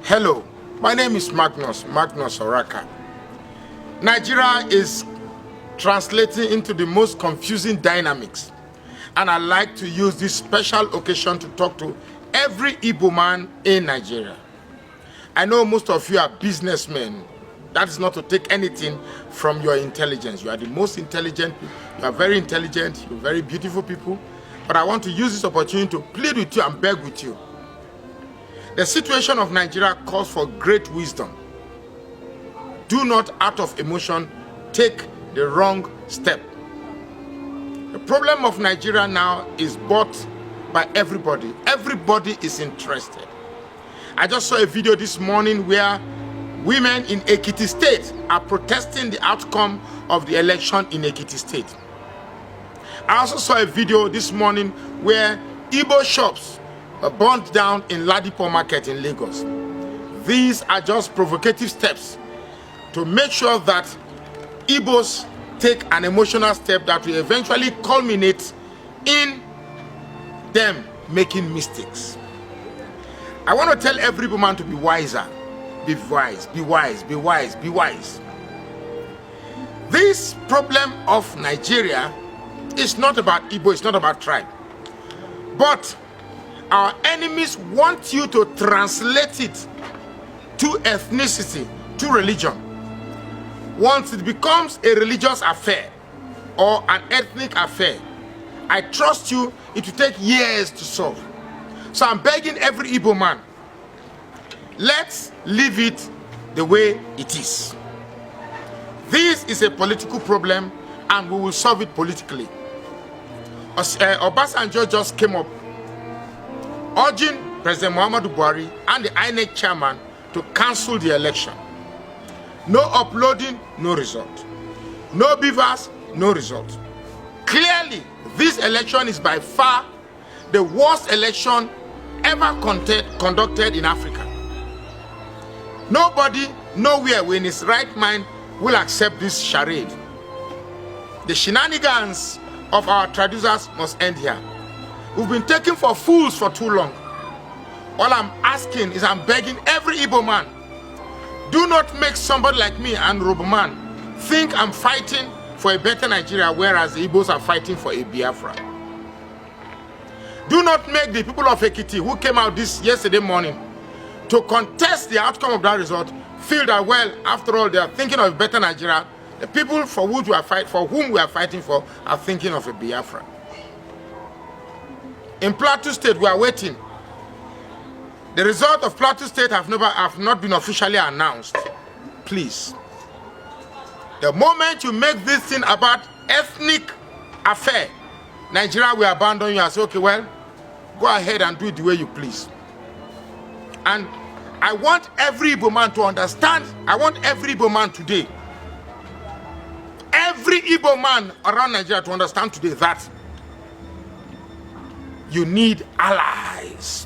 Hello, my name is Magnus Oraka. Nigeria is translating into the most confusing dynamics, and I like to use this special occasion to talk to every Igbo man in Nigeria. I know most of you are businessmen. That is not to take anything from your intelligence. You are the most intelligent, you are very intelligent, you're very beautiful people. But I want to use this opportunity to plead with you and beg with you. The situation of Nigeria calls for great wisdom. Do not, out of emotion, take the wrong step. The problem of Nigeria now is bought by everybody. Everybody is interested. I just saw a video this morning where women in Ekiti State are protesting the outcome of the election in Ekiti State. I also saw a video this morning where Igbo shops were burnt down in Ladipo Market in Lagos. These are just provocative steps to make sure that Igbos take an emotional step that will eventually culminate in them making mistakes. I want to tell every woman to be wiser. Be wise, be wise, be wise, be wise. This problem of Nigeria is not about Igbo, it's not about tribe. But our enemies want you to translate it to ethnicity, to religion. Once it becomes a religious affair or an ethnic affair, I trust you, it will take years to solve. So I'm begging every Igbo man, let's leave it the way it is. This is a political problem and we will solve it politically. Obasanjo just came up urging President Muhammadu Buhari and the INEC chairman to cancel the election. No uploading, no result. No beavers, no result. Clearly, this election is by far the worst election ever conducted in Africa. Nobody, nowhere in his right mind will accept this charade. The shenanigans of our traducers must end here. We've been taken for fools for too long. All I'm asking is, I'm begging every Igbo man, do not make somebody like me and Urobo man think I'm fighting for a better Nigeria, whereas the Igbos are fighting for a Biafra. Do not make the people of Ekiti who came out yesterday morning to contest the outcome of that result feel that, well, after all, they are thinking of a better Nigeria. The people for whom we are fighting for are thinking of a Biafra. In Plateau State, we are waiting. The result of Plateau State have not been officially announced. Please. The moment you make this thing about ethnic affair, Nigeria will abandon you and say, okay, well, go ahead and do it the way you please. And I want every Igbo man to understand, I want every Igbo man today, every Igbo man around Nigeria to understand today that you need allies.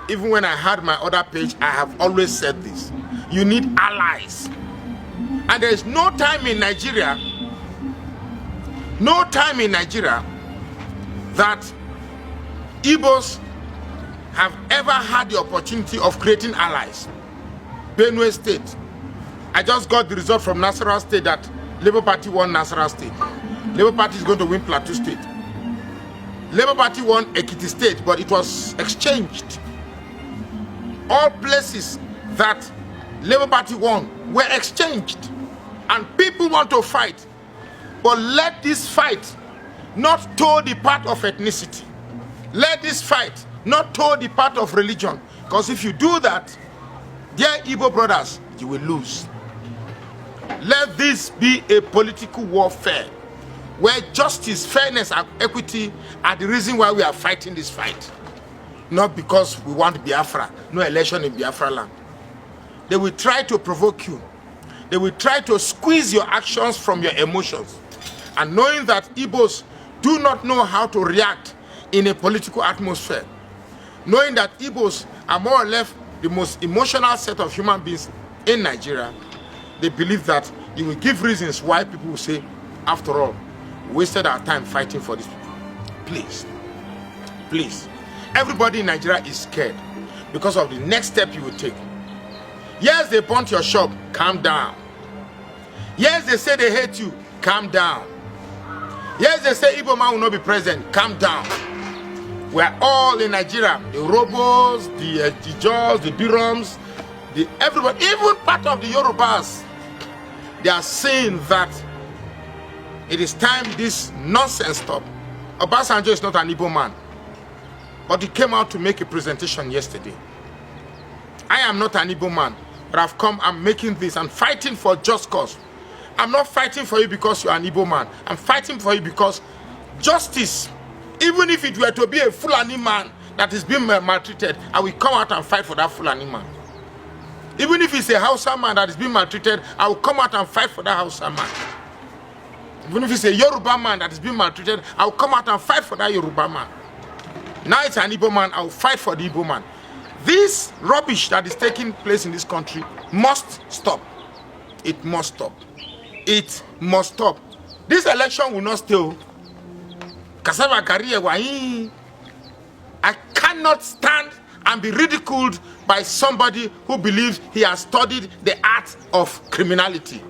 Even when I had my other page, I have always said this. You need allies. And there is no time in Nigeria, that Igbos have ever had the opportunity of creating allies. Benue State, I just got the result from Nasarawa State that Labour Party won Nasarawa State. Labour Party is going to win Plateau State. Labour Party won Ekiti State, but it was exchanged. All places that Labour Party won were exchanged. And people want to fight. But let this fight not toe the part of ethnicity. Let this fight not toe the part of religion. Because if you do that, dear Igbo brothers, you will lose. Let this be a political warfare where justice, fairness, and equity are the reason why we are fighting this fight. Not because we want Biafra, no election in Biafra land. They will try to provoke you. They will try to squeeze your actions from your emotions. And knowing that Igbos do not know how to react in a political atmosphere, knowing that Igbos are more or less the most emotional set of human beings in Nigeria, they believe that you will give reasons why people will say, after all, we wasted our time fighting for these people. Please, please. Everybody in Nigeria is scared because of the next step you will take. Yes, they burnt your shop. Calm down. Yes, they say they hate you. Calm down. Yes, they say Igbo man will not be present. Calm down. We are all in Nigeria. The Urobos, the Jaws, the Biroms, everybody, even part of the Yorubas. They are saying that it is time this nonsense stop. Obasanjo is not an Igbo man, but he came out to make a presentation yesterday. I am not an Igbo man, but I've come, I'm making this, I'm fighting for just cause. I'm not fighting for you because you're an Igbo man. I'm fighting for you because justice, even if it were to be a Fulani man that is being maltreated, I will come out and fight for that Fulani man. Even if it's a Hausa man that is being maltreated, I will come out and fight for that Hausa man. Even if it's a Yoruba man that is being maltreated, I will come out and fight for that Yoruba man. Now it's an Igbo man, I will fight for the Igbo man. This rubbish that is taking place in this country must stop. It must stop. It must stop. This election will not stay. Cassava career, I cannot stand and be ridiculed by somebody who believes he has studied the art of criminality,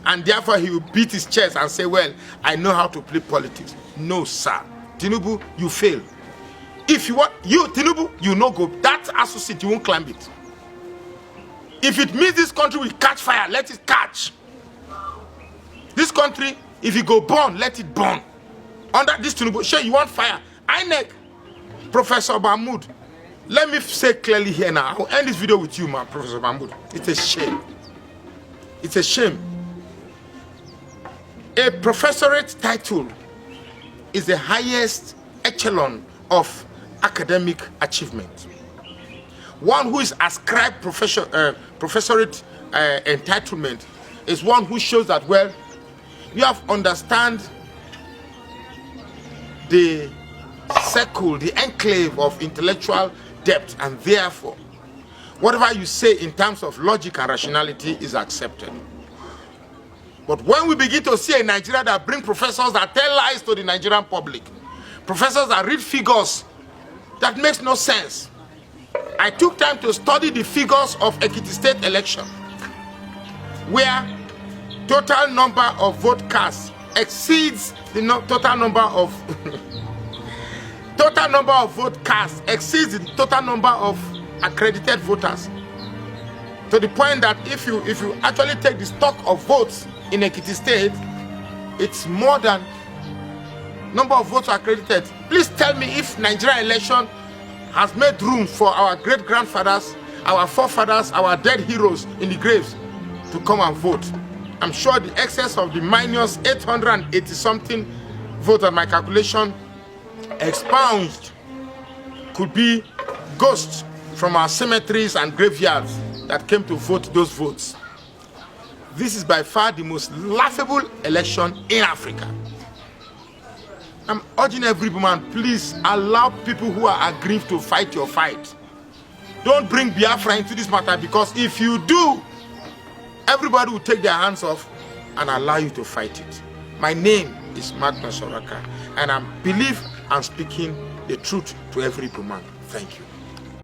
and therefore he will beat his chest and say, well, I know how to play politics. No, sir. Tinubu, you fail. If you want, Tinubu, you no go. That associate, you won't climb it. If it means this country will catch fire, let it catch. This country, if it go burn, let it burn. Under this Tinubu, sure, you want fire. INEC, Professor Mahmoud, let me say clearly here now. I'll end this video with you, man, Professor Mahmoud. It's a shame. It's a shame. A professorate title is the highest echelon of academic achievement. One who is ascribed professorate entitlement is one who shows that, well, you have understand the circle, the enclave of intellectual depth, and therefore whatever you say in terms of logic and rationality is accepted. But when we begin to see a Nigeria that bring professors that tell lies to the Nigerian public, professors that read figures that makes no sense. I took time to study the figures of Ekiti State election, where total number of vote cast exceeds the total number of total number of vote cast exceeds the total number of accredited voters, to the point that if you actually take the stock of votes in Ekiti State, it's more than number of votes accredited. Please tell me if Nigerian election has made room for our great-grandfathers, our forefathers, our dead heroes in the graves to come and vote. I'm sure the excess of the minus 880-something votes on my calculation expunged could be ghosts from our cemeteries and graveyards that came to vote those votes. This is by far the most laughable election in Africa. I'm urging every woman, please allow people who are aggrieved to fight your fight. Don't bring Biafra into this matter, because if you do, everybody will take their hands off and allow you to fight it. My name is Magnus Oraka, and I believe I'm speaking the truth to every woman. Thank you.